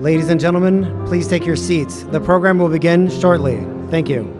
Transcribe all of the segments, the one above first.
Ladies and gentlemen, please take your seats. The program will begin shortly. Thank you.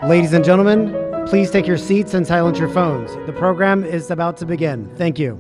Ladies and gentlemen, please take your seats and silence your phones. The program is about to begin. Thank you.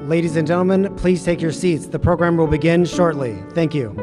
Ladies and gentlemen, please take your seats. The program will begin shortly. Thank you.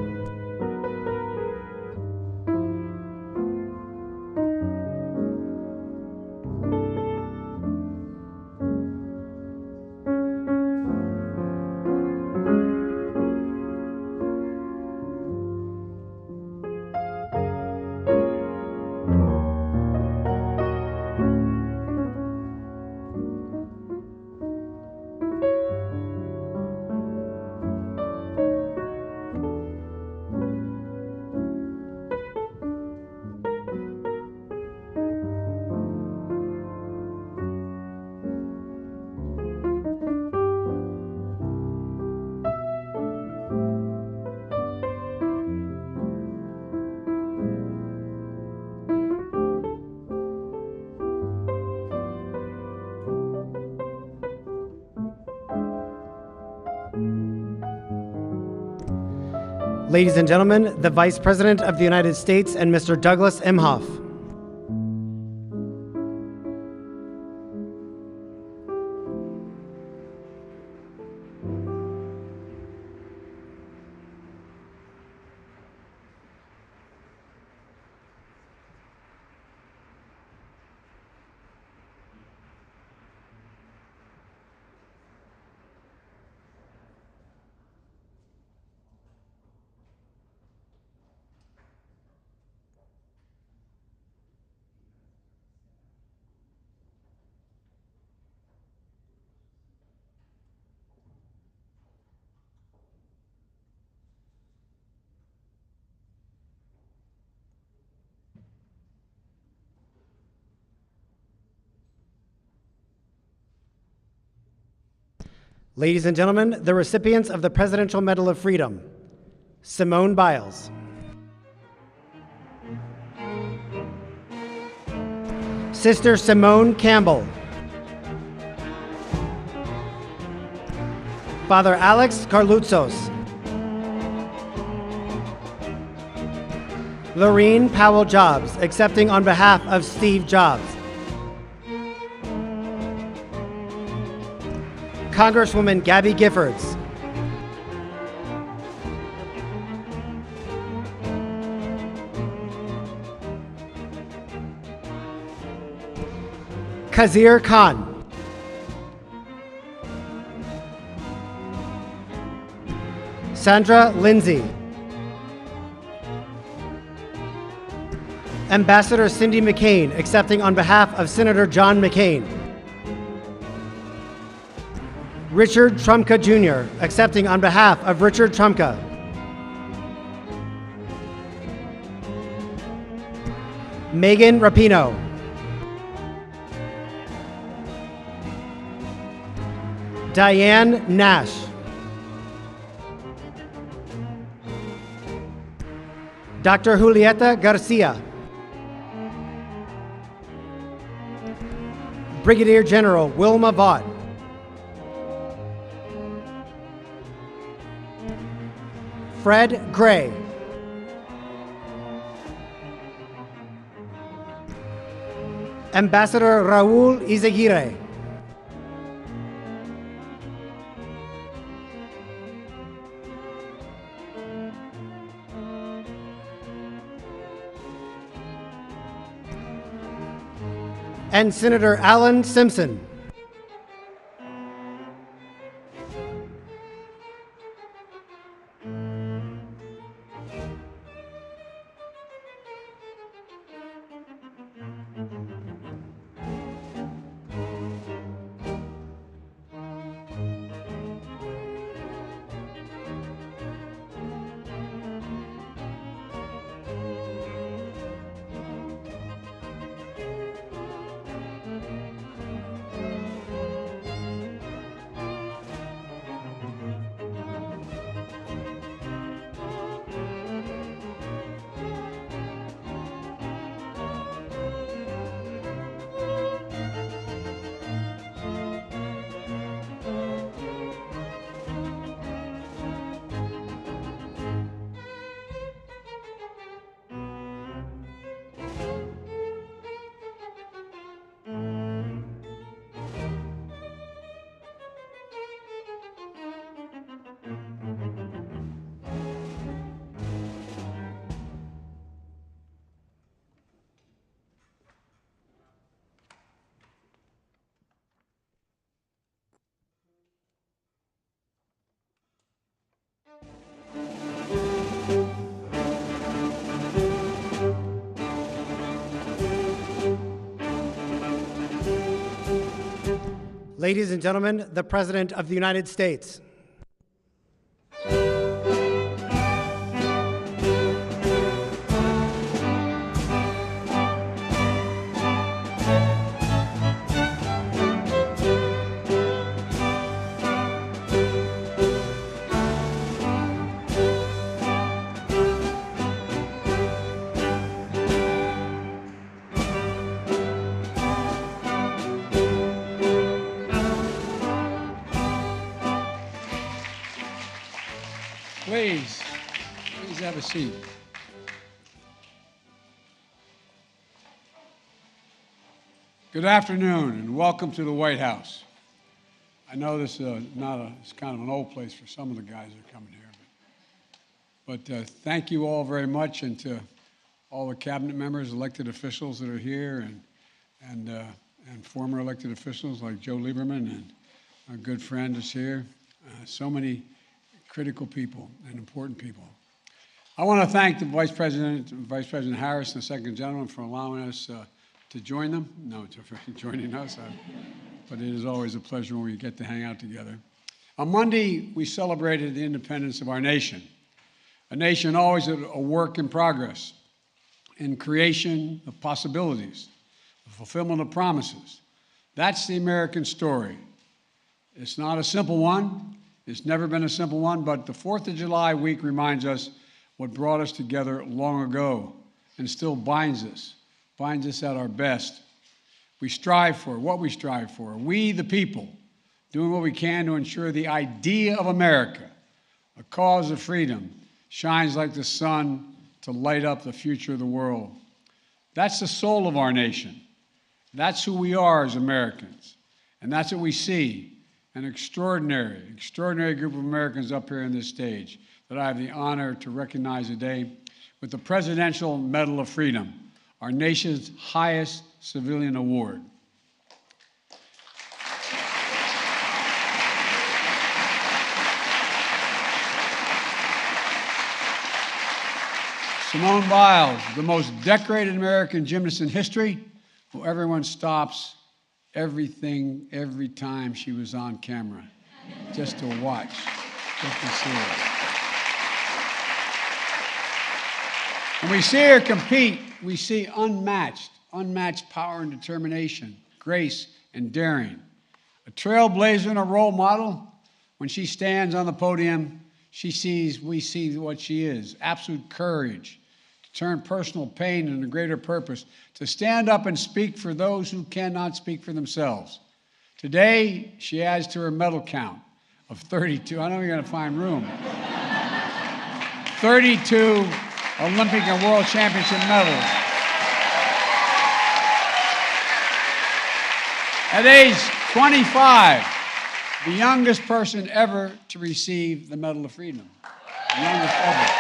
Ladies and gentlemen, the Vice President of the United States and Mr. Douglas Emhoff. Ladies and gentlemen, the recipients of the Presidential Medal of Freedom: Simone Biles, Sister Simone Campbell, Father Alex Carlustas, Lorene Powell Jobs, accepting on behalf of Steve Jobs, Congresswoman Gabby Giffords, Kazir Khan, Sandra Lindsay, Ambassador Cindy McCain, accepting on behalf of Senator John McCain, Richard Trumka Jr., accepting on behalf of Richard Trumka, Megan Rapino, Diane Nash, Dr. Julieta Garcia, Brigadier General Wilma Vaught, Fred Gray, Ambassador Raul Izaguirre, and Senator Alan Simpson. Ladies and gentlemen, the President of the United States. Please have a seat. Good afternoon and welcome to the White House. I know this is it's kind of an old place for some of the guys that are coming here, but thank you all very much, and to all the cabinet members, elected officials that are here, and former elected officials like Joe Lieberman, and our good friend is here. So many critical people and important people. I want to thank the Vice President Harris and the Second Gentleman for allowing us to join them. No, for joining us, but it is always a pleasure when we get to hang out together. On Monday, we celebrated the independence of our nation, a nation always a work in progress, in creation of possibilities, the fulfillment of promises. That's the American story. It's not a simple one. It's never been a simple one, but the 4th of July week reminds us what brought us together long ago and still binds us at our best. We strive for what we strive for. We, the people, doing what we can to ensure the idea of America, a cause of freedom, shines like the sun to light up the future of the world. That's the soul of our nation. That's who we are as Americans. And that's what we see. An extraordinary group of Americans up here on this stage that I have the honor to recognize today with the Presidential Medal of Freedom, our nation's highest civilian award. Simone Biles, the most decorated American gymnast in history, who everyone stops everything every time she was on camera, just to watch, just to see her. When we see her compete, we see unmatched power and determination, grace and daring. A trailblazer and a role model. When she stands on the podium, we see what she is, absolute courage, to turn personal pain into greater purpose, to stand up and speak for those who cannot speak for themselves. Today, she adds to her medal count of 32. I know you're going to find room. 32 Olympic and World Championship medals. At age 25, the youngest person ever to receive the Medal of Freedom. The youngest ever.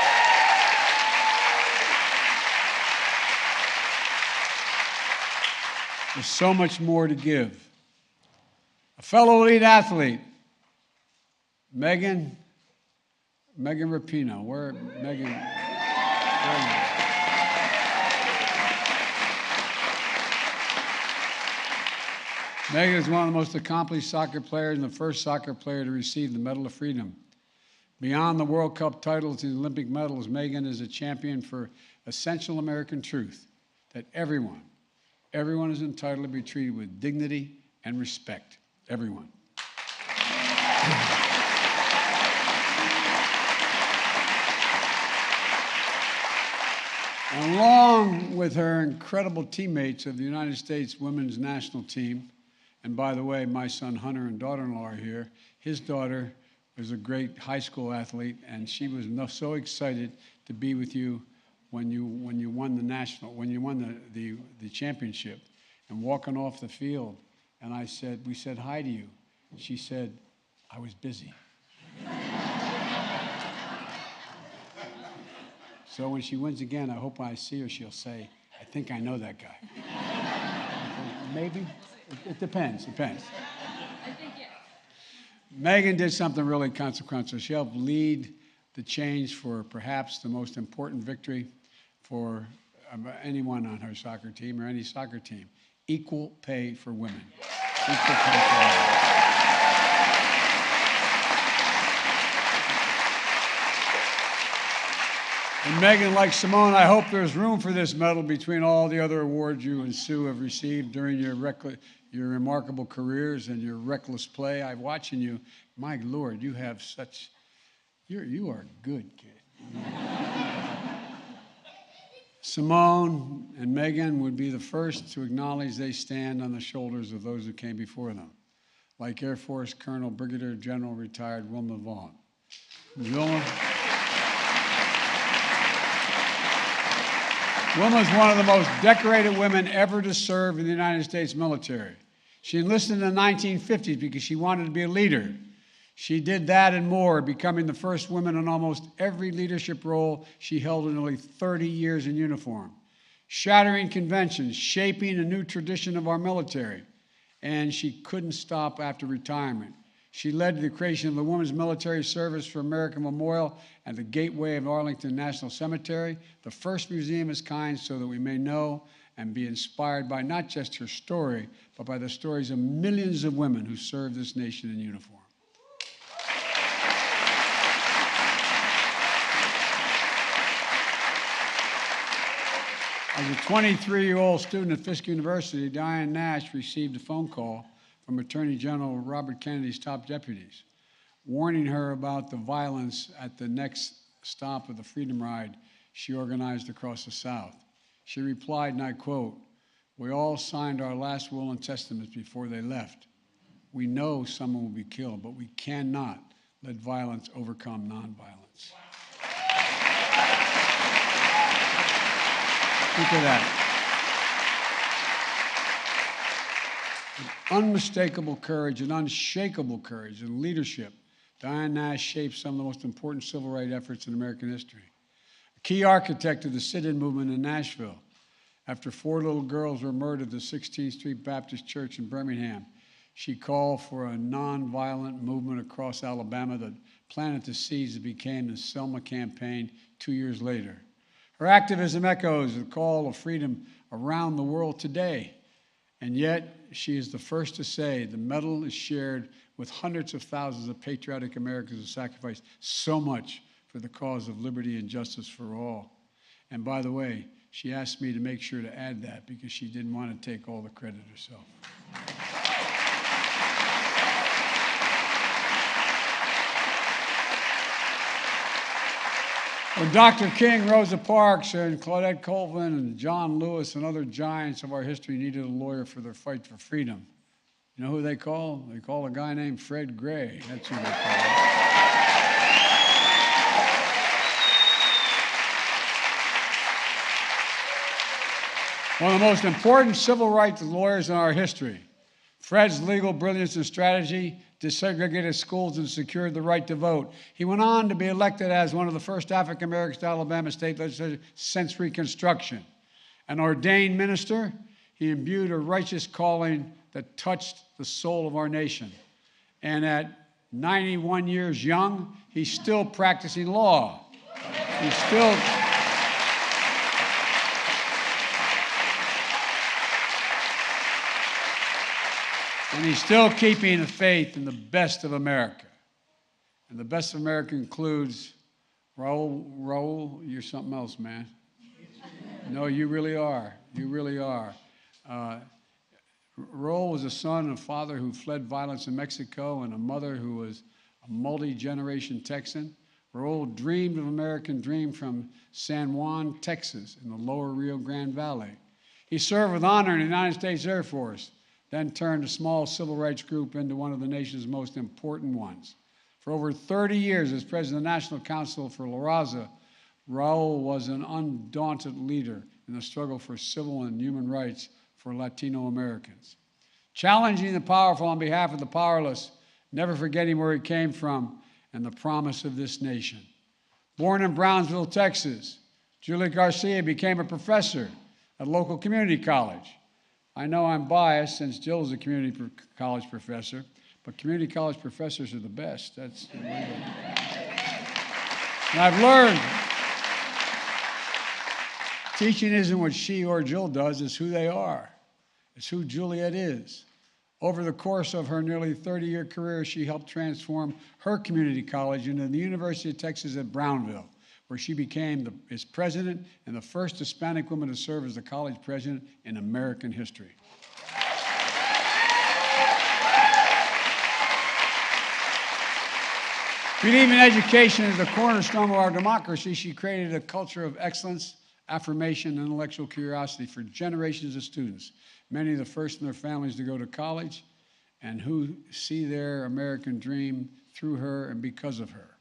There's so much more to give. A fellow elite athlete, Megan Rapino. Where, Megan? Megan is one of the most accomplished soccer players and the first soccer player to receive the Medal of Freedom. Beyond the World Cup titles and Olympic medals, Megan is a champion for essential American truth that everyone is entitled to be treated with dignity and respect. Everyone. And along with her incredible teammates of the United States women's national team, and by the way, my son Hunter and daughter-in-law are here. His daughter was a great high school athlete, and she was so excited to be with you when you won the championship, and walking off the field. And we said hi to you. She said, I was busy. So when she wins again, I hope when I see her, she'll say, I think I know that guy. Maybe? It depends. I think yes. Megan did something really consequential. She helped lead the change for perhaps the most important victory for anyone on her soccer team or any soccer team, equal pay for women. And Megan, like Simone, I hope there's room for this medal between all the other awards you and Sue have received during your remarkable careers and your reckless play. I'm watching you. My Lord, you have such, you are a good kid. Simone and Megan would be the first to acknowledge they stand on the shoulders of those who came before them, like Air Force Colonel Brigadier General retired Wilma Vaughn. Wilma is one of the most decorated women ever to serve in the United States military. She enlisted in the 1950s because she wanted to be a leader. She did that and more, becoming the first woman in almost every leadership role she held in nearly 30 years in uniform, shattering conventions, shaping a new tradition of our military. And she couldn't stop after retirement. She led to the creation of the Women's Military Service for America Memorial and the Gateway of Arlington National Cemetery, the first museum of its kind, so that we may know and be inspired by not just her story, but by the stories of millions of women who served this nation in uniform. As a 23-year-old student at Fisk University, Diane Nash received a phone call from Attorney General Robert Kennedy's top deputies, warning her about the violence at the next stop of the Freedom Ride she organized across the South. She replied, and I quote, "We all signed our last will and testaments before they left. We know someone will be killed, but we cannot let violence overcome nonviolence." Look at that. Unmistakable courage and unshakable courage and leadership, Diane Nash shaped some of the most important civil rights efforts in American history. A key architect of the sit-in movement in Nashville. After 4 little girls were murdered at the 16th Street Baptist Church in Birmingham, she called for a nonviolent movement across Alabama that planted the seeds that became the Selma Campaign 2 years later. Her activism echoes the call of freedom around the world today. And yet, she is the first to say the medal is shared with hundreds of thousands of patriotic Americans who sacrificed so much for the cause of liberty and justice for all. And by the way, she asked me to make sure to add that because she didn't want to take all the credit herself. When Dr. King, Rosa Parks, and Claudette Colvin, and John Lewis, and other giants of our history needed a lawyer for their fight for freedom, you know who they call? They call a guy named Fred Gray. That's who they call. One of the most important civil rights lawyers in our history. Fred's legal brilliance and strategy desegregated schools and secured the right to vote. He went on to be elected as one of the first African Americans to Alabama state legislature since Reconstruction. An ordained minister, he imbued a righteous calling that touched the soul of our nation. And at 91 years young, he's still practicing law. He's still... And he's still keeping the faith in the best of America. And the best of America includes Raul, you're something else, man. No, you really are. You really are. Raul was a son and a father who fled violence in Mexico and a mother who was a multi-generation Texan. Raul dreamed of American dream from San Juan, Texas, in the lower Rio Grande Valley. He served with honor in the United States Air Force, then turned a small civil rights group into one of the nation's most important ones. For over 30 years as president of the National Council for La Raza, Raul was an undaunted leader in the struggle for civil and human rights for Latino Americans. Challenging the powerful on behalf of the powerless, never forgetting where he came from and the promise of this nation. Born in Brownsville, Texas, Julie Garcia became a professor at a local community college. I know I'm biased since Jill is a community college professor, but community college professors are the best. That's the way. And I've learned teaching isn't what she or Jill does, it's who they are. It's who Juliet is. Over the course of her nearly 30-year career, she helped transform her community college into the University of Texas at Brownville, where she became its president and the first Hispanic woman to serve as the college president in American history. Believing education is the cornerstone of our democracy, she created a culture of excellence, affirmation, and intellectual curiosity for generations of students, many of the first in their families to go to college, and who see their American dream through her and because of her.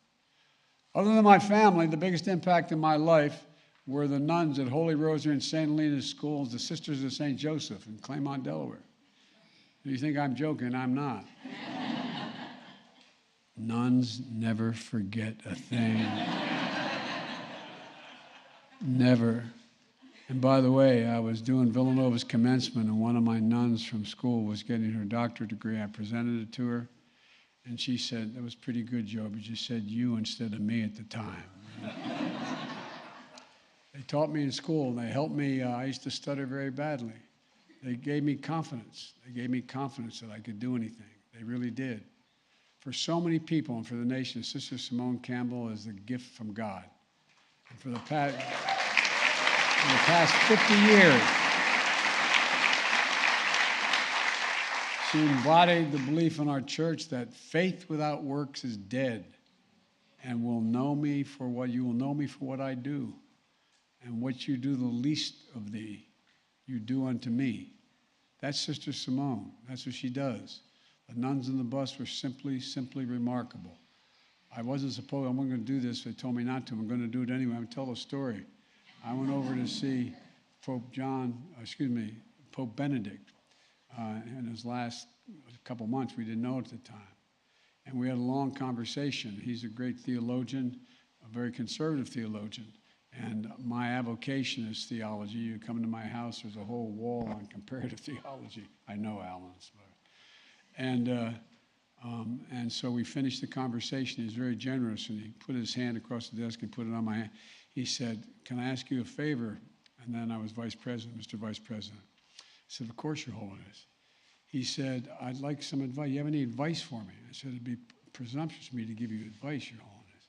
Other than my family, the biggest impact in my life were the nuns at Holy Rosary and St. Helena's schools, the Sisters of St. Joseph in Claymont, Delaware. If you think I'm joking, I'm not. Nuns never forget a thing. Never. And by the way, I was doing Villanova's commencement, and one of my nuns from school was getting her doctorate degree. I presented it to her, and she said, "That was pretty good, Joe, but you said you instead of me at the time." They taught me in school, and they helped me. I used to stutter very badly. They gave me confidence. They gave me confidence that I could do anything. They really did. For so many people and for the nation, Sister Simone Campbell is a gift from God. And for the past 50 years, she embodied the belief in our church that faith without works is dead, and you will know me for what I do. And what you do the least of thee, you do unto me. That's Sister Simone. That's what she does. The nuns in the bus were simply remarkable. I wasn't going to do this. They told me not to. I'm going to do it anyway. I'm going to tell a story. I went over to see Pope Benedict in his last couple months. We didn't know at the time. And we had a long conversation. He's a great theologian, a very conservative theologian. And my avocation is theology. You come into my house, there's a whole wall on comparative theology. I know Alan's. And so we finished the conversation. He was very generous, and he put his hand across the desk and put it on my hand. He said, "Can I ask you a favor?" And then I was vice president, Mr. Vice President. I said, "Of course, Your Holiness." He said, "I'd like some advice. You have any advice for me?" I said, "It'd be presumptuous of me to give you advice, Your Holiness."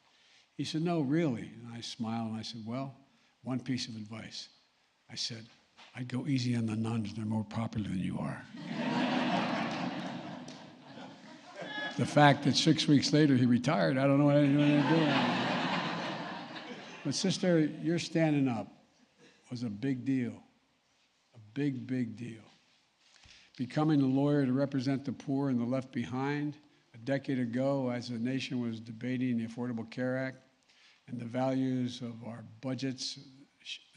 He said, "No, really." And I smiled, and I said, "Well, one piece of advice." I said, "I'd go easy on the nuns. They're more popular than you are." The fact that 6 weeks later he retired, I don't know what anyone to do. But sister, your standing up was a big deal, a big, big deal. Becoming a lawyer to represent the poor and the left behind a decade ago as the nation was debating the Affordable Care Act and the values of our budgets,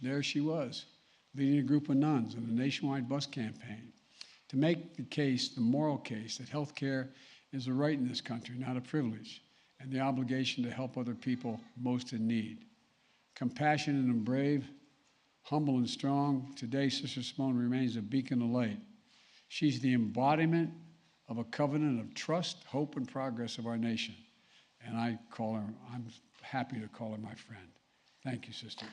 there she was, leading a group of nuns in a nationwide bus campaign to make the case, the moral case, that health care is a right in this country, not a privilege, and the obligation to help other people most in need. Compassionate and brave, humble and strong, today Sister Simone remains a beacon of light. She's the embodiment of a covenant of trust, hope, and progress of our nation. And I'm happy to call her my friend. Thank you, sister.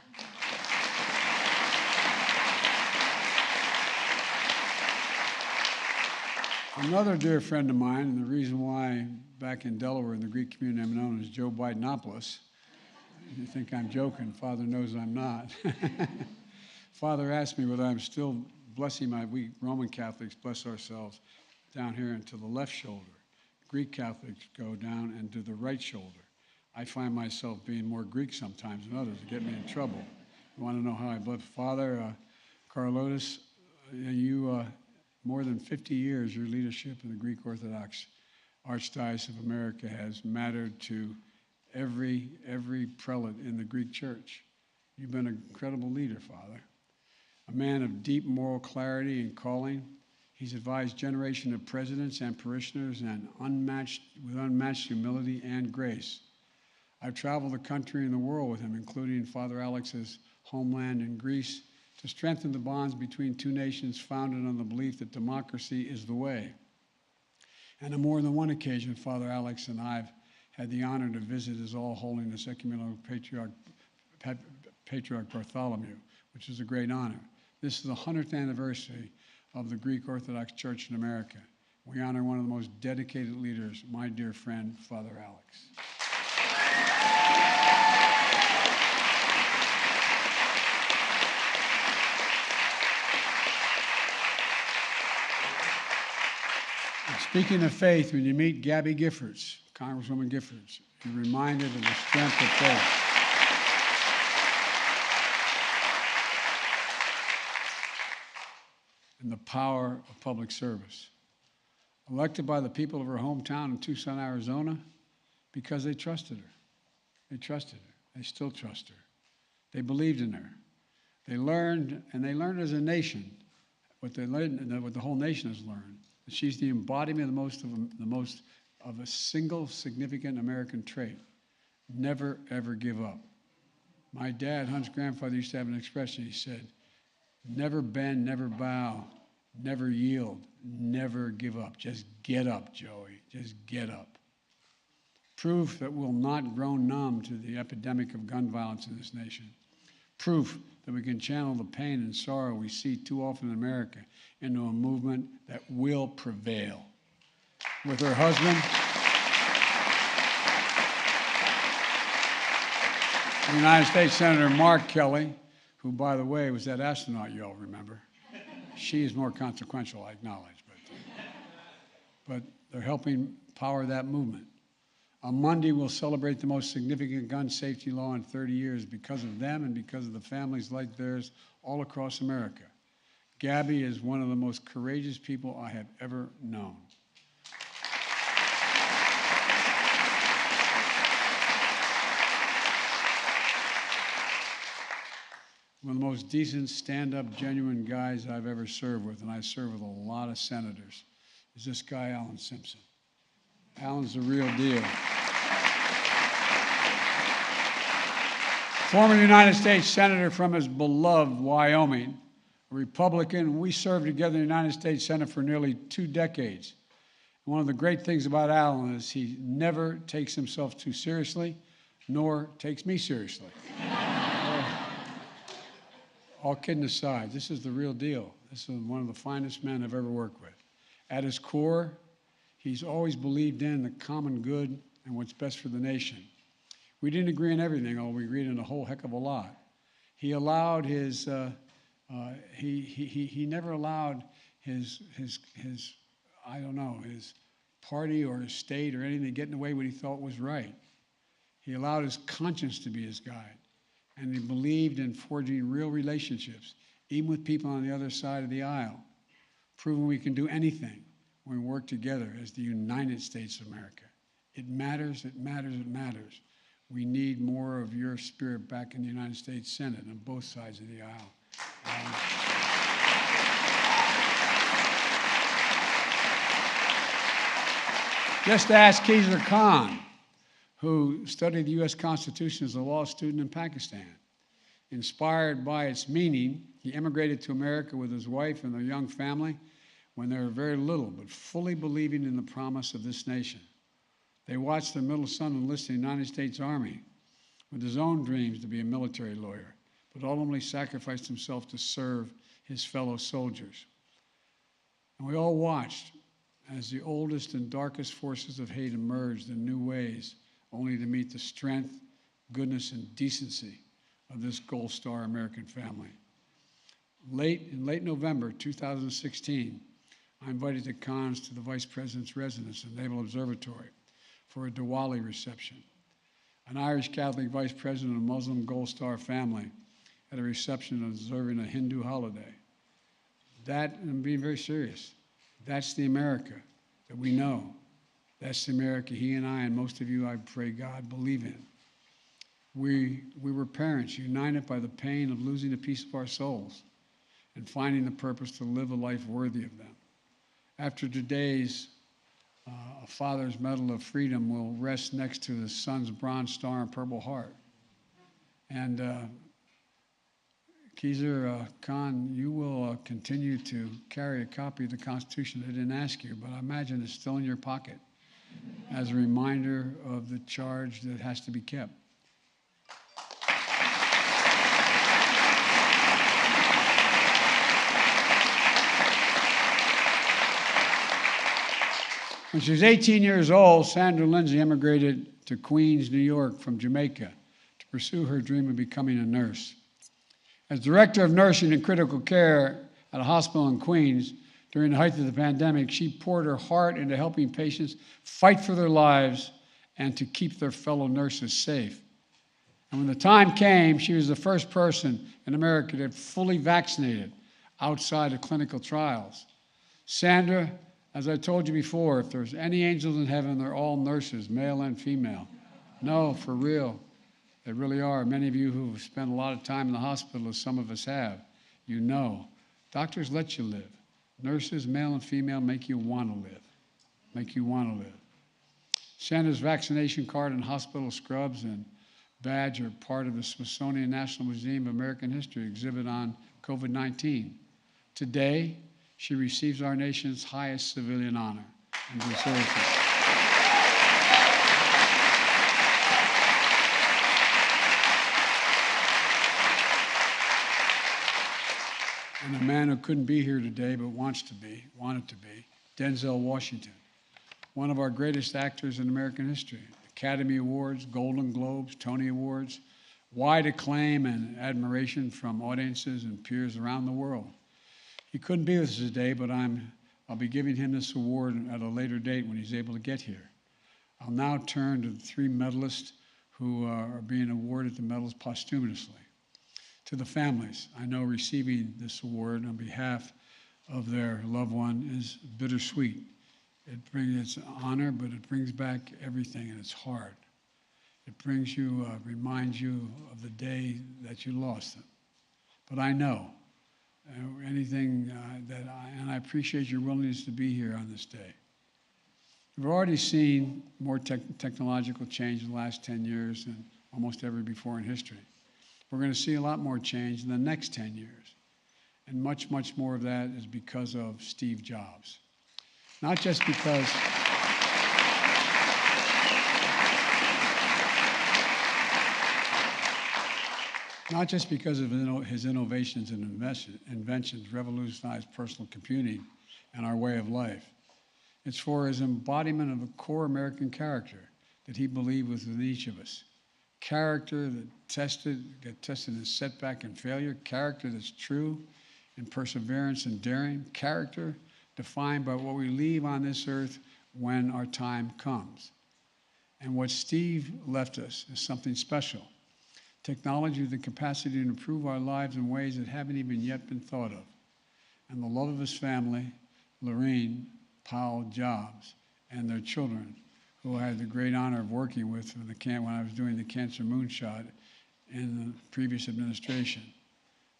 Another dear friend of mine, and the reason why back in Delaware in the Greek community I'm known as Joe Bidenopoulos. You think I'm joking. Father knows I'm not. Father asked me whether I'm still blessing we Roman Catholics bless ourselves down here into the left shoulder. Greek Catholics go down into the right shoulder. I find myself being more Greek sometimes than others. It get me in trouble. You want to know how I bless? Father, Carlustas, you, more than 50 years, your leadership in the Greek Orthodox Archdiocese of America has mattered to every prelate in the Greek Church. You've been an incredible leader, Father. A man of deep moral clarity and calling. He's advised generations of presidents and parishioners with unmatched humility and grace. I've traveled the country and the world with him, including Father Alex's homeland in Greece, to strengthen the bonds between two nations founded on the belief that democracy is the way. And on more than one occasion, Father Alex and I have had the honor to visit His All Holiness Ecumenical Patriarch Bartholomew, which is a great honor. This is the 100th anniversary of the Greek Orthodox Church in America. we honor one of the most dedicated leaders, my dear friend, Father Alex. And speaking of faith, when you meet Gabby Giffords, Congresswoman Giffords, you're reminded of the strength of faith. And the power of public service. Elected by the people of her hometown in Tucson, Arizona, because they trusted her. They trusted her. They still trust her. They believed in her. They learned, and they learned as a nation, what the whole nation has learned, that she's the embodiment of of a single significant American trait: never ever give up. My dad, Hunt's grandfather, used to have an expression. He said, "Never bend, never bow, never yield, never give up. Just get up, Joey. Just get up." Proof that we'll not grow numb to the epidemic of gun violence in this nation. Proof that we can channel the pain and sorrow we see too often in America into a movement that will prevail. With her husband, United States Senator Mark Kelly, who, by the way, was that astronaut you all remember. She is more consequential, I acknowledge, but they're helping power that movement. On Monday, we'll celebrate the most significant gun safety law in 30 years because of them and because of the families like theirs all across America. Gabby is one of the most courageous people I have ever known. One of the most decent, stand-up, genuine guys I've ever served with, and I serve with a lot of senators, is this guy, Alan Simpson. Alan's the real deal. Former United States Senator from his beloved Wyoming, a Republican. We served together in the United States Senate for nearly 2 decades. One of the great things about Alan is he never takes himself too seriously, nor takes me seriously. All kidding aside, this is the real deal. This is one of the finest men I've ever worked with. At his core, he's always believed in the common good and what's best for the nation. We didn't agree on everything, although we agreed on a whole heck of a lot. He allowed his, he never allowed his I don't know, his party or his state or anything to get in the way what he thought was right. He allowed his conscience to be his guide. And he believed in forging real relationships, even with people on the other side of the aisle, proving we can do anything when we work together as the United States of America. It matters, it matters, it matters. We need more of your spirit back in the United States Senate on both sides of the aisle. Just ask Khizr Khan, who studied the U.S. Constitution as a law student in Pakistan. Inspired by its meaning, he immigrated to America with his wife and their young family when they were very little, but fully believing in the promise of this nation. They watched their middle son enlist in the United States Army with his own dreams to be a military lawyer, but ultimately sacrificed himself to serve his fellow soldiers. And we all watched as the oldest and darkest forces of hate emerged in new ways, only to meet the strength, goodness, and decency of this Gold Star American family. In late November 2016, I invited the Khans to the Vice President's residence at Naval Observatory for a Diwali reception. An Irish Catholic Vice President of a Muslim Gold Star family at a reception observing a Hindu holiday. That, and I'm being very serious, that's the America that we know. That's the America he and I and most of you, I pray God, believe in. We were parents united by the pain of losing a piece of our souls and finding the purpose to live a life worthy of them. After today's a father's medal of freedom will rest next to the son's Bronze Star and Purple Heart. And Khizr Khan, you will continue to carry a copy of the Constitution. I didn't ask you, but I imagine it's still in your pocket as a reminder of the charge that has to be kept. When she was 18 years old, Sandra Lindsay immigrated to Queens, New York from Jamaica to pursue her dream of becoming a nurse. As director of nursing and critical care at a hospital in Queens during the height of the pandemic, she poured her heart into helping patients fight for their lives and to keep their fellow nurses safe. And when the time came, she was the first person in America to get fully vaccinated outside of clinical trials. Sandra, as I told you before, if there's any angels in heaven, they're all nurses, male and female. No, for real. They really are. Many of you who have spent a lot of time in the hospital, as some of us have, you know. Doctors let you live. Nurses, male and female, make you want to live. Make you want to live. Sandra's vaccination card and hospital scrubs and badge are part of the Smithsonian National Museum of American History exhibit on COVID-19. Today, she receives our nation's highest civilian honor and deserves it. And a man who couldn't be here today but wanted to be, Denzel Washington, one of our greatest actors in American history. Academy Awards, Golden Globes, Tony Awards, wide acclaim and admiration from audiences and peers around the world. He couldn't be with us today, but I'll be giving him this award at a later date when he's able to get here. I'll now turn to the three medalists who are being awarded the medals posthumously. To the families, I know receiving this award on behalf of their loved one is bittersweet. It's an honor, but it brings back everything, and it's hard. It brings you, reminds you of the day that you lost them. But I know anything and I appreciate your willingness to be here on this day. We've already seen more technological change in the last 10 years than almost ever before in history. We're going to see a lot more change in the next 10 years. And much, much more of that is because of Steve Jobs. Not just because of his innovations and inventions revolutionized personal computing and our way of life. It's for his embodiment of a core American character that he believed was within each of us. Character that get tested in setback and failure, character that's true in perseverance and daring, character defined by what we leave on this earth when our time comes. And what Steve left us is something special. Technology with the capacity to improve our lives in ways that haven't even yet been thought of. And the love of his family, Lorene Powell Jobs, and their children, who I had the great honor of working with when I was doing the Cancer Moonshot in the previous administration.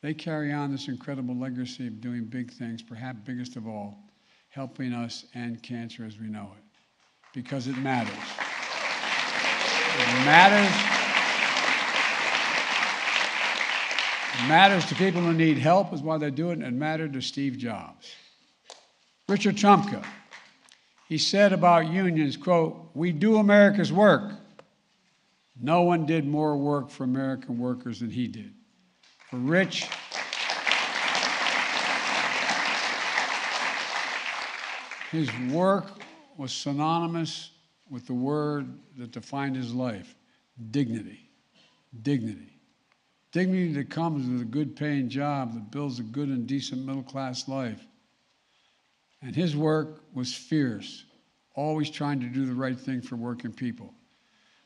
They carry on this incredible legacy of doing big things, perhaps biggest of all, helping us end cancer as we know it, because it matters. It matters to people who need help is why they do it, and it mattered to Steve Jobs. Richard Trumka, he said about unions, quote, "We do America's work. No one did more work for American workers than he did." For Rich, his work was synonymous with the word that defined his life, dignity. Dignity. Dignity that comes with a good paying job that builds a good and decent middle class life. And his work was fierce, always trying to do the right thing for working people,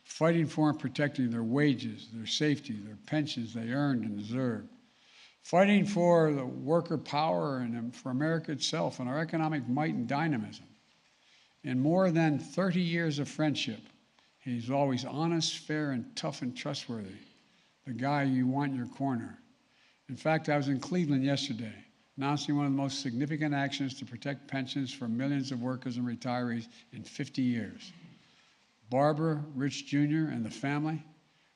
fighting for and protecting their wages, their safety, their pensions they earned and deserved, fighting for the worker power and for America itself and our economic might and dynamism. In more than 30 years of friendship, he's always honest, fair, and tough and trustworthy, the guy you want in your corner. In fact, I was in Cleveland yesterday, announcing one of the most significant actions to protect pensions for millions of workers and retirees in 50 years. Barbara, Rich Jr., and the family,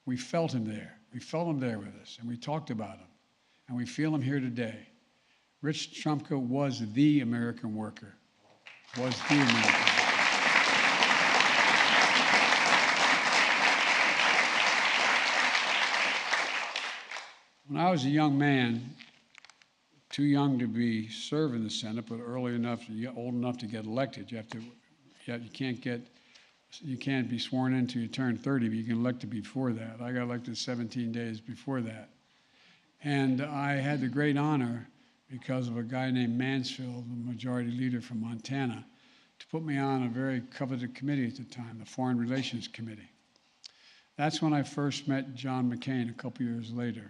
we felt him there. We felt him there with us, and we talked about him. And we feel him here today. Rich Trumka was the American worker. Was the American worker. When I was a young man, too young to be serve in the Senate, but old enough to get elected. You have to yet. You can't be sworn in until you turn 30, but you can elect before that. I got elected 17 days before that. And I had the great honor, because of a guy named Mansfield, the majority leader from Montana, to put me on a very coveted committee at the time, the Foreign Relations Committee. That's when I first met John McCain a couple years later.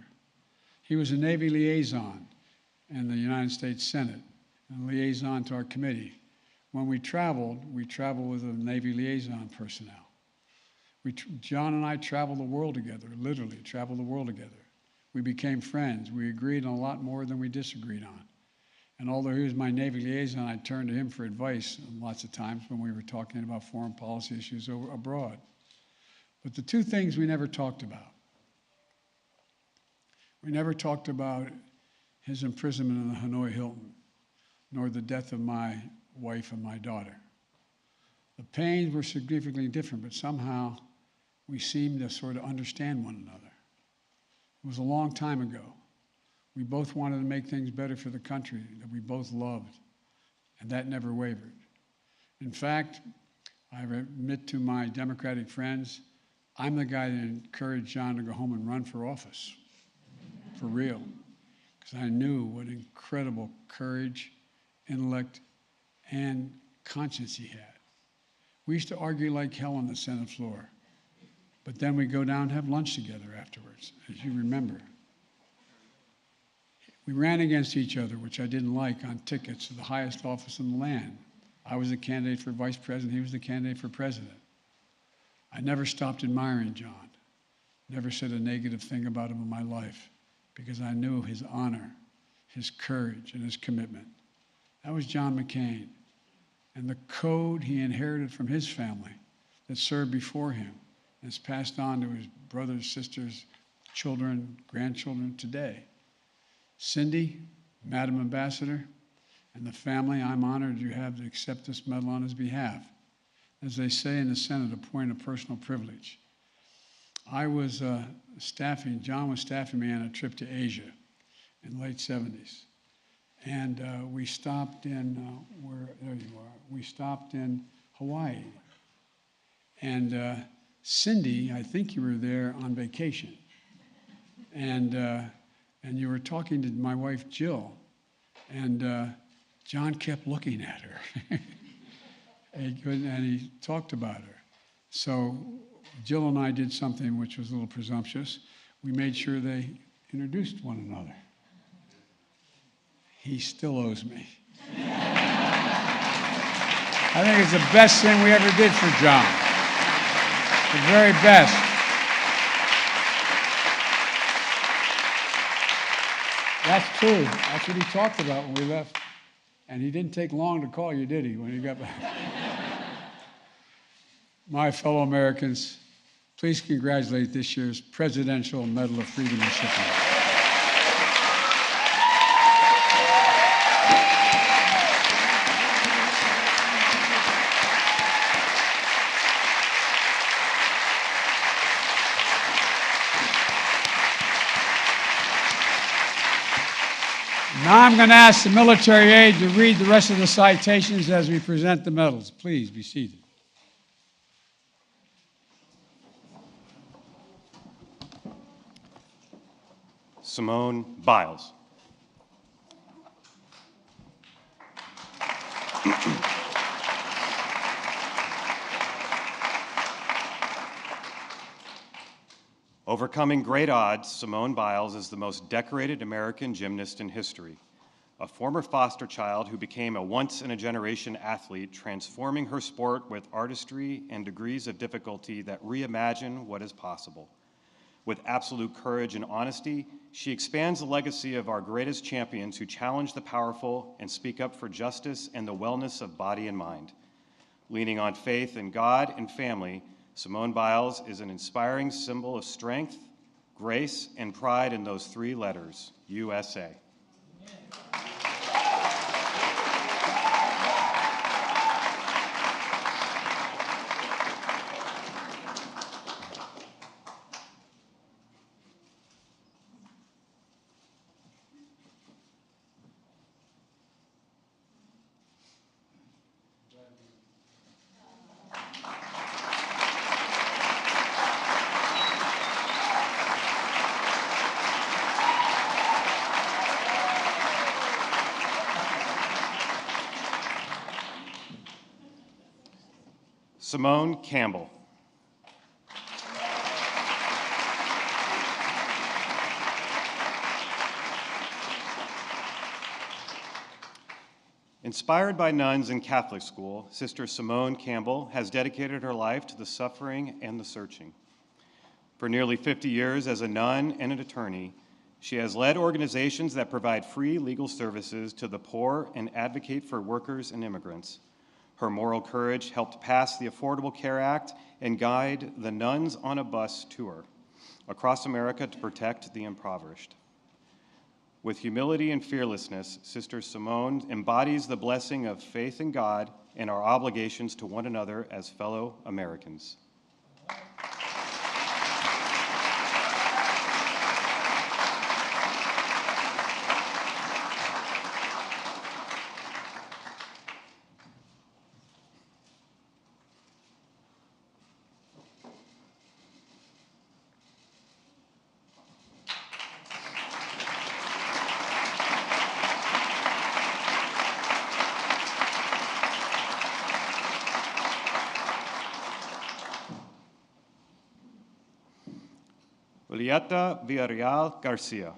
He was a Navy liaison in the United States Senate, and a liaison to our committee. When we traveled with a Navy liaison personnel. John and I traveled the world together, literally traveled the world together. We became friends. We agreed on a lot more than we disagreed on. And although he was my Navy liaison, I turned to him for advice lots of times when we were talking about foreign policy issues abroad. But the two things we never talked about. We never talked about his imprisonment in the Hanoi Hilton, nor the death of my wife and my daughter. The pains were significantly different, but somehow we seemed to sort of understand one another. It was a long time ago. We both wanted to make things better for the country that we both loved, and that never wavered. In fact, I admit to my Democratic friends, I'm the guy that encouraged John to go home and run for office, for real, because I knew what incredible courage, intellect, and conscience he had. We used to argue like hell on the Senate floor, but then we'd go down and have lunch together afterwards, as you remember. We ran against each other, which I didn't like, on tickets to the highest office in the land. I was the candidate for vice president, he was the candidate for president. I never stopped admiring John, never said a negative thing about him in my life, because I knew his honor, his courage, and his commitment. That was John McCain. And the code he inherited from his family that served before him is passed on to his brothers, sisters, children, grandchildren today. Cindy, Madam Ambassador, and the family, I'm honored you have to accept this medal on his behalf. As they say in the Senate, a point of personal privilege. I was John was staffing me on a trip to Asia in the late 70s. And we stopped in, there you are, we stopped in Hawaii. And Cindy, I think you were there on vacation. And you were talking to my wife, Jill. And John kept looking at her. and he talked about her. So Jill and I did something which was a little presumptuous. We made sure they introduced one another. He still owes me. I think it's the best thing we ever did for John. The very best. That's true. That's what he talked about when we left. And he didn't take long to call you, did he, when he got back? My fellow Americans, please congratulate this year's Presidential Medal of Freedom recipient. Now I'm going to ask the military aide to read the rest of the citations as we present the medals. Please be seated. Simone Biles. Overcoming great odds, Simone Biles is the most decorated American gymnast in history. A former foster child who became a once-in-a-generation athlete, transforming her sport with artistry and degrees of difficulty that reimagine what is possible. With absolute courage and honesty, she expands the legacy of our greatest champions who challenge the powerful and speak up for justice and the wellness of body and mind. Leaning on faith in God and family, Simone Biles is an inspiring symbol of strength, grace, and pride in those three letters, USA. Simone Campbell. Inspired by nuns in Catholic school, Sister Simone Campbell has dedicated her life to the suffering and the searching. For nearly 50 years as a nun and an attorney, she has led organizations that provide free legal services to the poor and advocate for workers and immigrants. Her moral courage helped pass the Affordable Care Act and guide the Nuns on a Bus tour across America to protect the impoverished. With humility and fearlessness, Sister Simone embodies the blessing of faith in God and our obligations to one another as fellow Americans. Julieta Villarreal Garcia.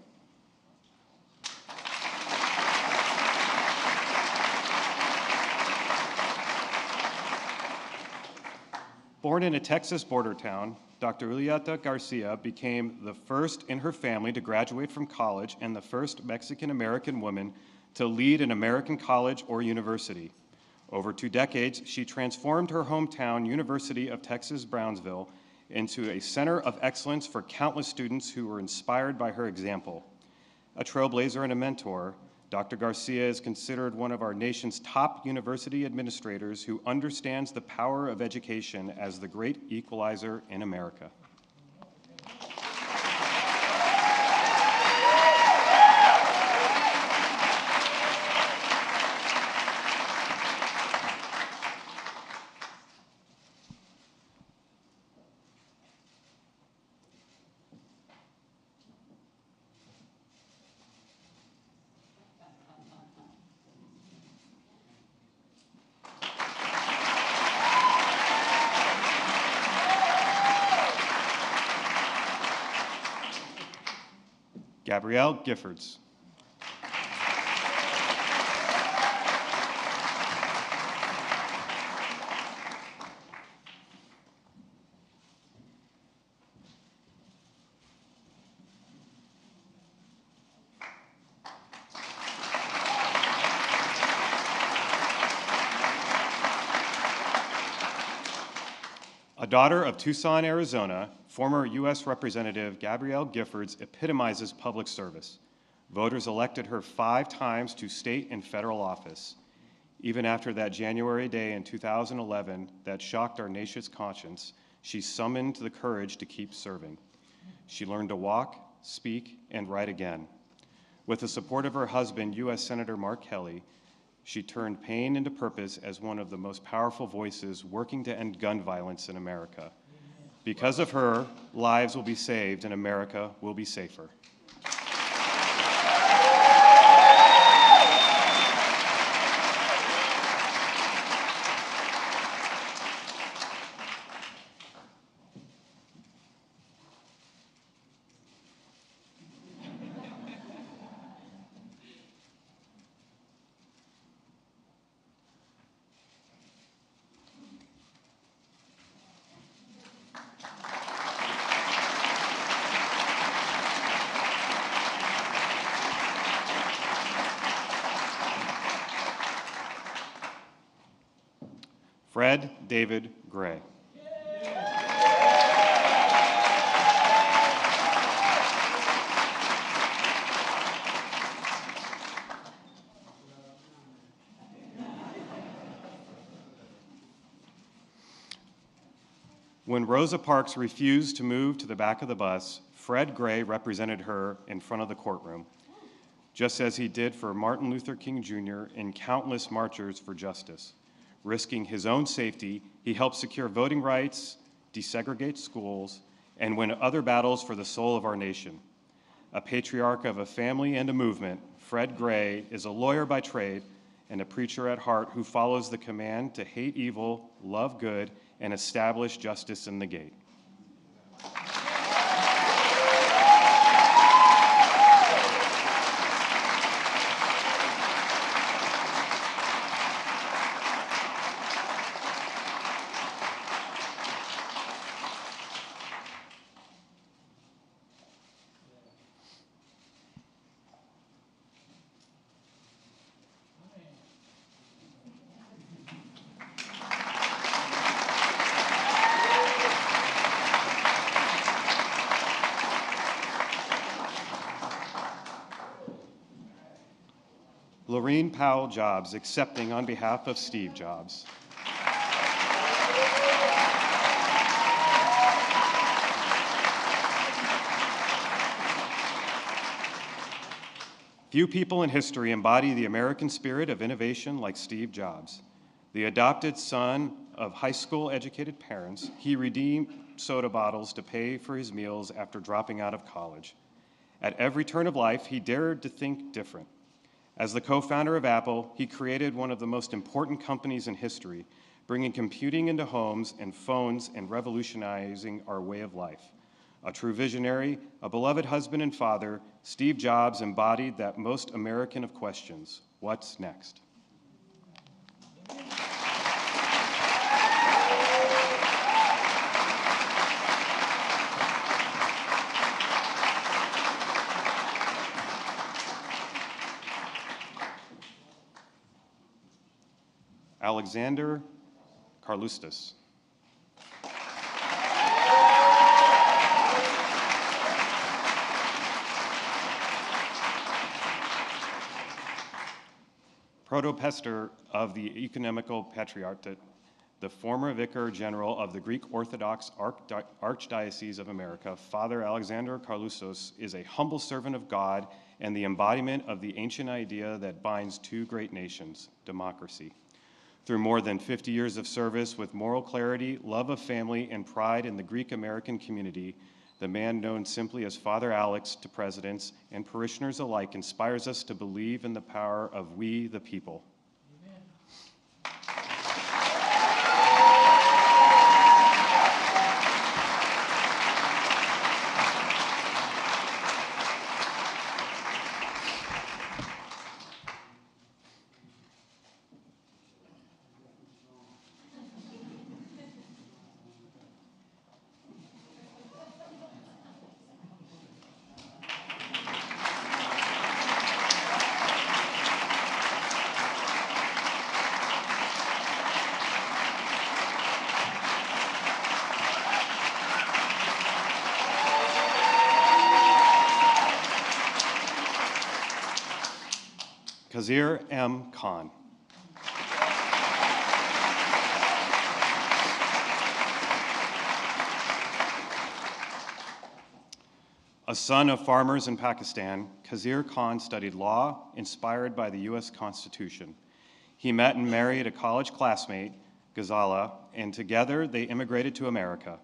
Born in a Texas border town, Dr. Julieta Garcia became the first in her family to graduate from college and the first Mexican-American woman to lead an American college or university. Over 2 decades, she transformed her hometown, University of Texas Brownsville, into a center of excellence for countless students who were inspired by her example. A trailblazer and a mentor, Dr. Garcia is considered one of our nation's top university administrators who understands the power of education as the great equalizer in America. Gabrielle Giffords. A daughter of Tucson, Arizona, former U.S. Representative Gabrielle Giffords epitomizes public service. Voters elected her 5 times to state and federal office. Even after that January day in 2011 that shocked our nation's conscience, she summoned the courage to keep serving. She learned to walk, speak, and write again. With the support of her husband, U.S. Senator Mark Kelly, she turned pain into purpose as one of the most powerful voices working to end gun violence in America. Because of her, lives will be saved and America will be safer. Fred David Gray. When Rosa Parks refused to move to the back of the bus, Fred Gray represented her in front of the courtroom, just as he did for Martin Luther King Jr. and countless marchers for justice. Risking his own safety, he helped secure voting rights, desegregate schools, and win other battles for the soul of our nation. A patriarch of a family and a movement, Fred Gray is a lawyer by trade and a preacher at heart who follows the command to hate evil, love good, and establish justice in the gate. Lorene Powell Jobs, accepting on behalf of Steve Jobs. Few people in history embody the American spirit of innovation like Steve Jobs. The adopted son of high school educated parents, he redeemed soda bottles to pay for his meals after dropping out of college. At every turn of life, he dared to think different. As the co-founder of Apple, he created one of the most important companies in history, bringing computing into homes and phones and revolutionizing our way of life. A true visionary, a beloved husband and father, Steve Jobs embodied that most American of questions: what's next? Alexander Carlustas. Protopester of the Ecumenical Patriarchate, the former Vicar General of the Greek Orthodox Archdiocese of America, Father Alexander Carlustas is a humble servant of God and the embodiment of the ancient idea that binds two great nations, democracy. Through more than 50 years of service with moral clarity, love of family, and pride in the Greek-American community, the man known simply as Father Alex to presidents and parishioners alike inspires us to believe in the power of we, the people. Kazir M. Khan. A son of farmers in Pakistan, Kazir Khan studied law, inspired by the U.S. Constitution. He met and married a college classmate, Ghazala, and together they immigrated to America.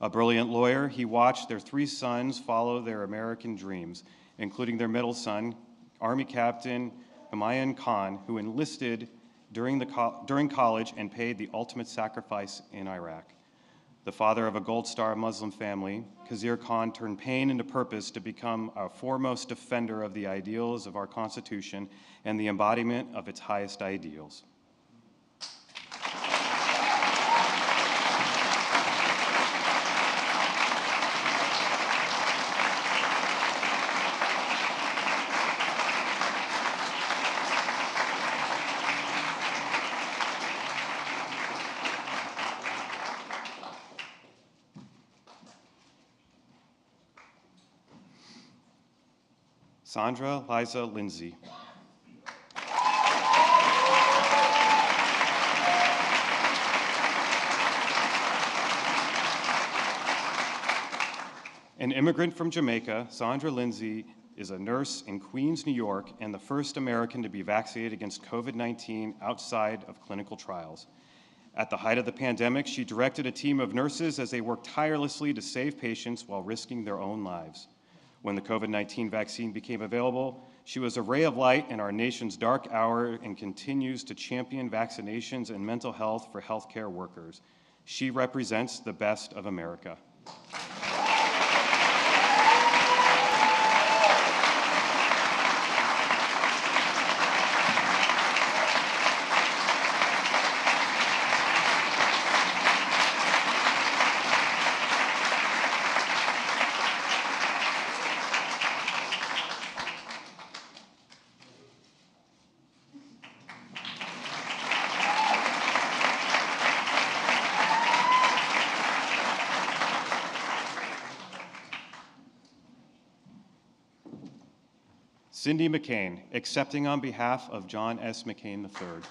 A brilliant lawyer, he watched their three sons follow their American dreams, including their middle son, Army Captain Humayun Khan, who enlisted during college and paid the ultimate sacrifice in Iraq. The father of a Gold Star Muslim family, Kazir Khan turned pain into purpose to become our foremost defender of the ideals of our Constitution and the embodiment of its highest ideals. Sandra Liza Lindsay. An immigrant from Jamaica, Sandra Lindsay is a nurse in Queens, New York, and the first American to be vaccinated against COVID-19 outside of clinical trials. At the height of the pandemic, she directed a team of nurses as they worked tirelessly to save patients while risking their own lives. When the COVID-19 vaccine became available, She was a ray of light in our nation's dark hour and continues to champion vaccinations and mental health for healthcare workers. She represents the best of America. Cindy McCain, accepting on behalf of John S. McCain III.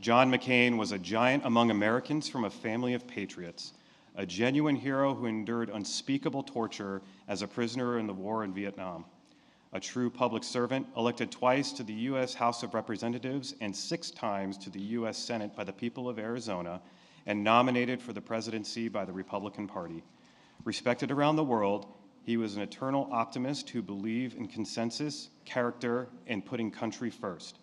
John McCain was a giant among Americans from a family of patriots, a genuine hero who endured unspeakable torture as a prisoner in the war in Vietnam. A true public servant, elected twice to the U.S. House of Representatives and 6 times to the U.S. Senate by the people of Arizona, and nominated for the presidency by the Republican Party. Respected around the world, he was an eternal optimist who believed in consensus, character, and putting country first.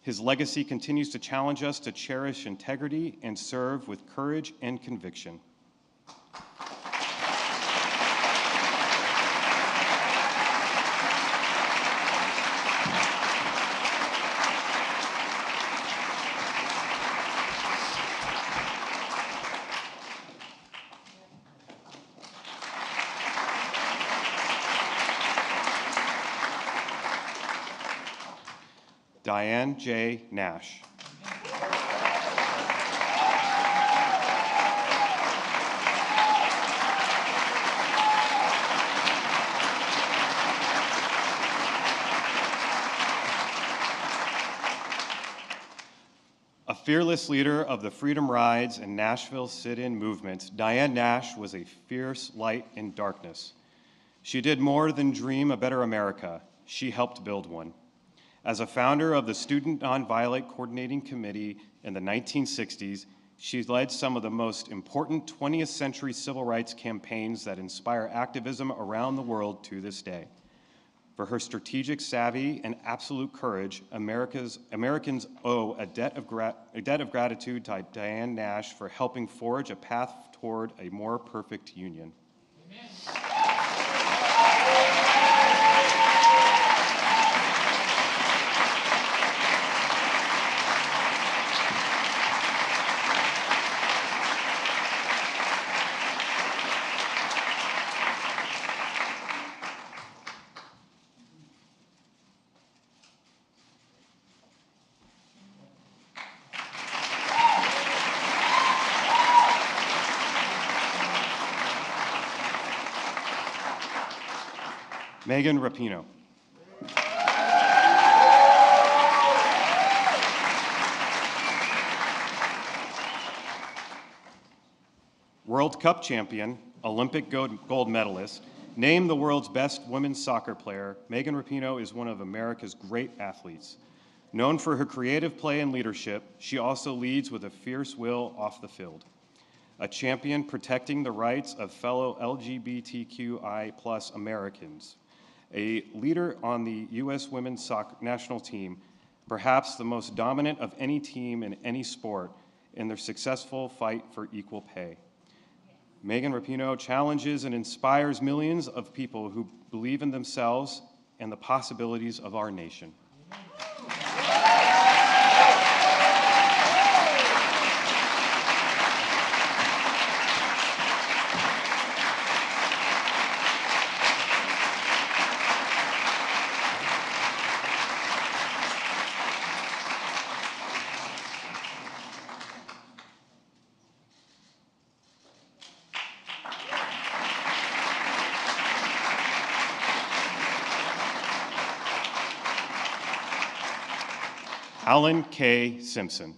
His legacy continues to challenge us to cherish integrity and serve with courage and conviction. Diane J. Nash. A fearless leader of the Freedom Rides and Nashville sit-in movements, Diane Nash was a fierce light in darkness. She did more than dream a better America. She helped build one. As a founder of the Student Nonviolent Coordinating Committee in the 1960s, she led some of the most important 20th century civil rights campaigns that inspire activism around the world to this day. For her strategic savvy and absolute courage, Americans owe a debt of gratitude to Diane Nash for helping forge a path toward a more perfect union. Amen. Megan Rapino. World Cup champion, Olympic gold medalist, named the world's best women's soccer player, Megan Rapino is one of America's great athletes. Known for her creative play and leadership, she also leads with a fierce will off the field. A champion protecting the rights of fellow LGBTQI+ Americans. A leader on the U.S. women's soccer national team, perhaps the most dominant of any team in any sport in their successful fight for equal pay. Megan Rapino challenges and inspires millions of people who believe in themselves and the possibilities of our nation. Alan K. Simpson.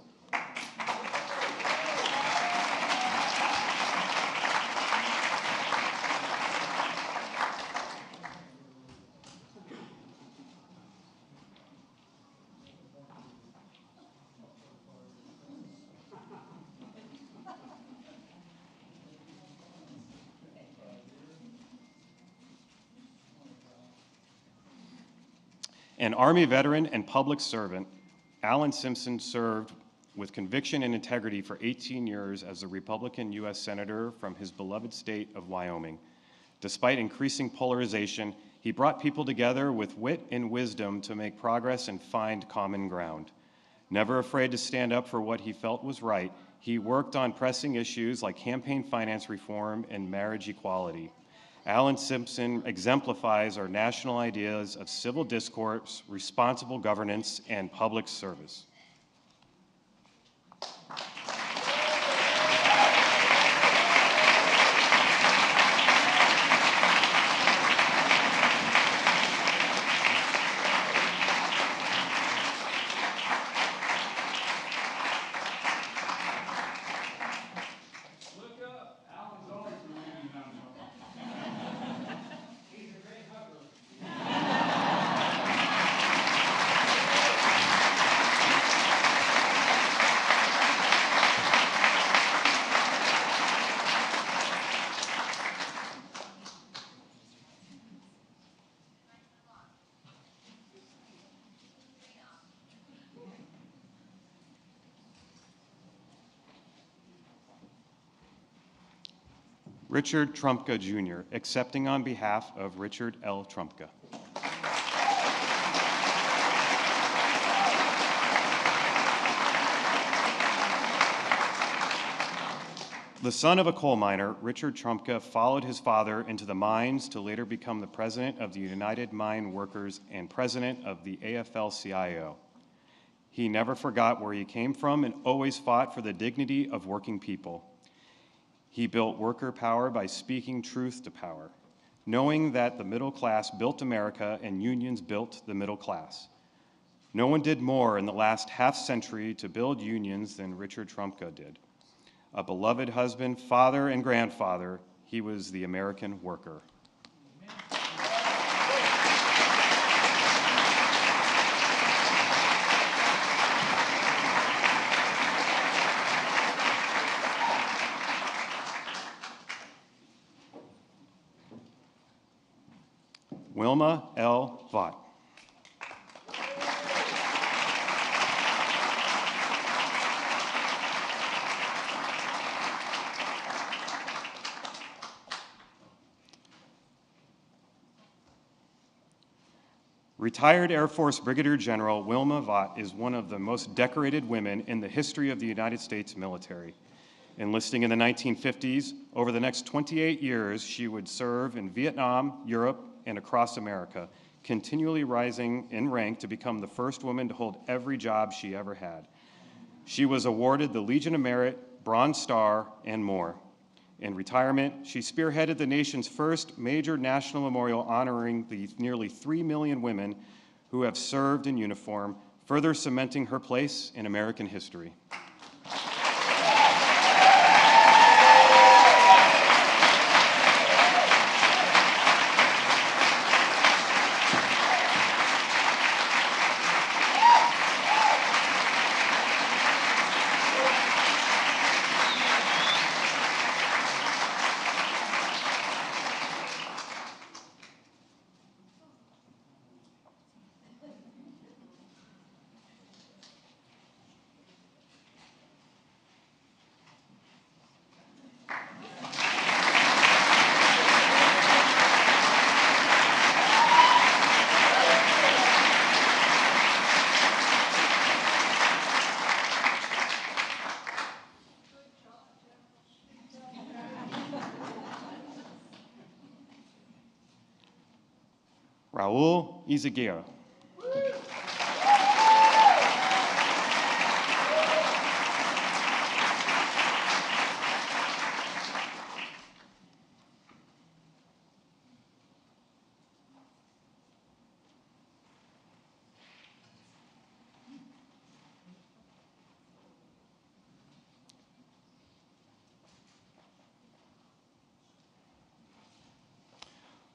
An Army veteran and public servant, Alan Simpson served with conviction and integrity for 18 years as a Republican U.S. Senator from his beloved state of Wyoming. Despite increasing polarization, he brought people together with wit and wisdom to make progress and find common ground. Never afraid to stand up for what he felt was right, he worked on pressing issues like campaign finance reform and marriage equality. Alan Simpson exemplifies our national ideas of civil discourse, responsible governance, and public service. Richard Trumka, Jr., accepting on behalf of Richard L. Trumka. The son of a coal miner, Richard Trumka followed his father into the mines to later become the president of the United Mine Workers and president of the AFL-CIO. He never forgot where he came from and always fought for the dignity of working people. He built worker power by speaking truth to power, knowing that the middle class built America and unions built the middle class. No one did more in the last half century to build unions than Richard Trumka did. A beloved husband, father, and grandfather, he was the American worker. Wilma L. Vaught. Retired Air Force Brigadier General Wilma Vaught is one of the most decorated women in the history of the United States military. Enlisting in the 1950s, over the next 28 years, she would serve in Vietnam, Europe, and across America, continually rising in rank to become the first woman to hold every job she ever had. She was awarded the Legion of Merit, Bronze Star, and more. In retirement, she spearheaded the nation's first major national memorial honoring the nearly 3 million women who have served in uniform, further cementing her place in American history. Raul Izaguirre.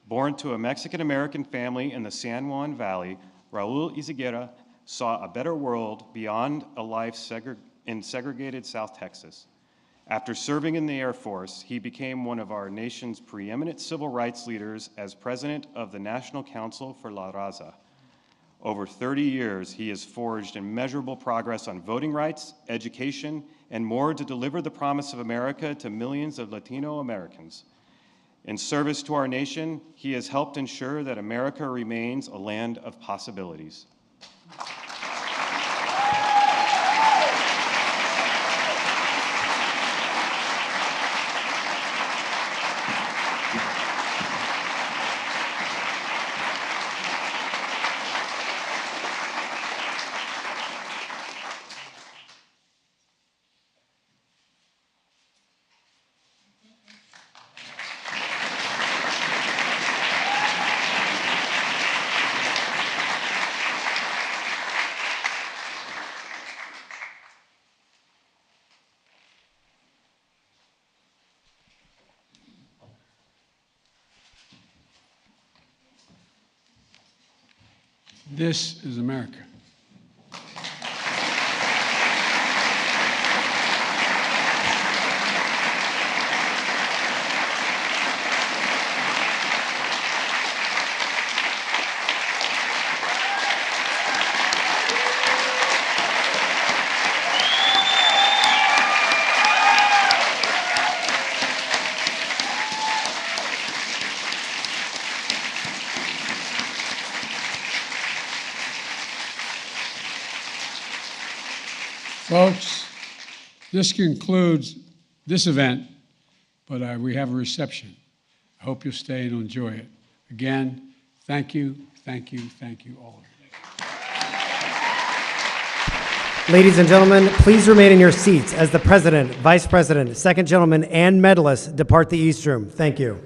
Born to a Mexican-American family in the San Juan Valley, Raul Izaguirre saw a better world beyond a life in segregated South Texas. After serving in the Air Force, he became one of our nation's preeminent civil rights leaders as president of the National Council for La Raza. Over 30 years, he has forged immeasurable progress on voting rights, education, and more to deliver the promise of America to millions of Latino Americans. In service to our nation, he has helped ensure that America remains a land of possibilities. This is America. Folks, this concludes this event, but we have a reception. I hope you'll stay and enjoy it. Again, thank you, thank you, thank you all. Ladies and gentlemen, please remain in your seats as the President, Vice President, Second Gentleman, and medalists depart the East Room. Thank you.